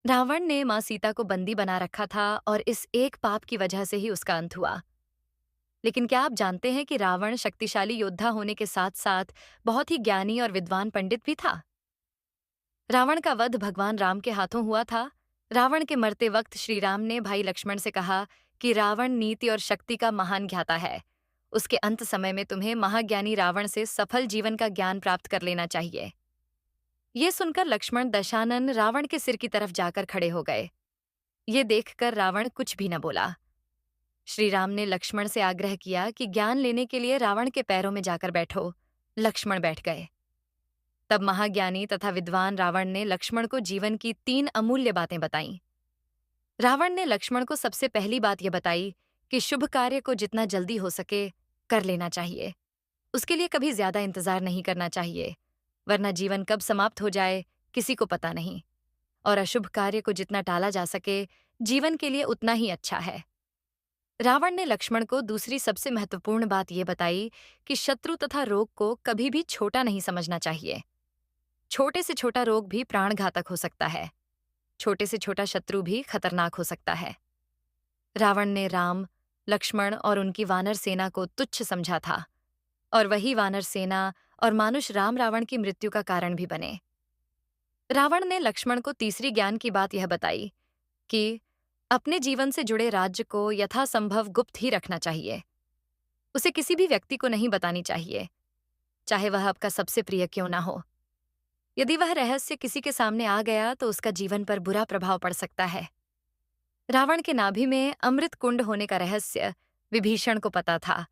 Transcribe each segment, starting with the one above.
रावण ने माँ सीता को बंदी बना रखा था और इस एक पाप की वजह से ही उसका अंत हुआ। लेकिन क्या आप जानते हैं कि रावण शक्तिशाली योद्धा होने के साथ साथ बहुत ही ज्ञानी और विद्वान पंडित भी था। रावण का वध भगवान राम के हाथों हुआ था। रावण के मरते वक्त श्री राम ने भाई लक्ष्मण से कहा कि रावण नीति और शक्ति का महान ज्ञाता है। उसके अंत समय में तुम्हें महाज्ञानी रावण से सफल जीवन का ज्ञान प्राप्त कर लेना चाहिए। ये सुनकर लक्ष्मण दशानन रावण के सिर की तरफ जाकर खड़े हो गए। ये देखकर रावण कुछ भी न बोला। श्री राम ने लक्ष्मण से आग्रह किया कि ज्ञान लेने के लिए रावण के पैरों में जाकर बैठो। लक्ष्मण बैठ गए। तब महाज्ञानी तथा विद्वान रावण ने लक्ष्मण को जीवन की 3 अमूल्य बातें बताईं। रावण ने लक्ष्मण को सबसे पहली बात यह बताई कि शुभ कार्य को जितना जल्दी हो सके कर लेना चाहिए। उसके लिए कभी ज्यादा इंतजार नहीं करना चाहिए, वरना जीवन कब समाप्त हो जाए किसी को पता नहीं। और अशुभ कार्य को जितना टाला जा सके जीवन के लिए उतना ही अच्छा है। रावण ने लक्ष्मण को दूसरी सबसे महत्वपूर्ण बात यह बताई कि शत्रु तथा रोग को कभी भी छोटा नहीं समझना चाहिए। छोटे से छोटा रोग भी प्राणघातक हो सकता है। छोटे से छोटा शत्रु भी खतरनाक हो सकता है। रावण ने राम, लक्ष्मण और उनकी वानर सेना को तुच्छ समझा था, और वही वानर सेना और मानुष राम रावण की मृत्यु का कारण भी बने। रावण ने लक्ष्मण को तीसरी ज्ञान की बात यह बताई कि अपने जीवन से जुड़े राज्य को यथासंभव गुप्त ही रखना चाहिए। उसे किसी भी व्यक्ति को नहीं बतानी चाहिए, चाहे वह आपका सबसे प्रिय क्यों ना हो। यदि वह रहस्य किसी के सामने आ गया तो उसका जीवन पर बुरा प्रभाव पड़ सकता है। रावण के नाभि में अमृत कुंड होने का रहस्य विभीषण को पता था,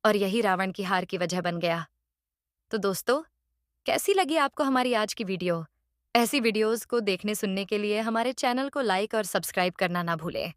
और यही रावण की हार की वजह बन गया। तो दोस्तों, कैसी लगी आपको हमारी आज की वीडियो? ऐसी वीडियोस को देखने सुनने के लिए हमारे चैनल को लाइक और सब्सक्राइब करना ना भूलें।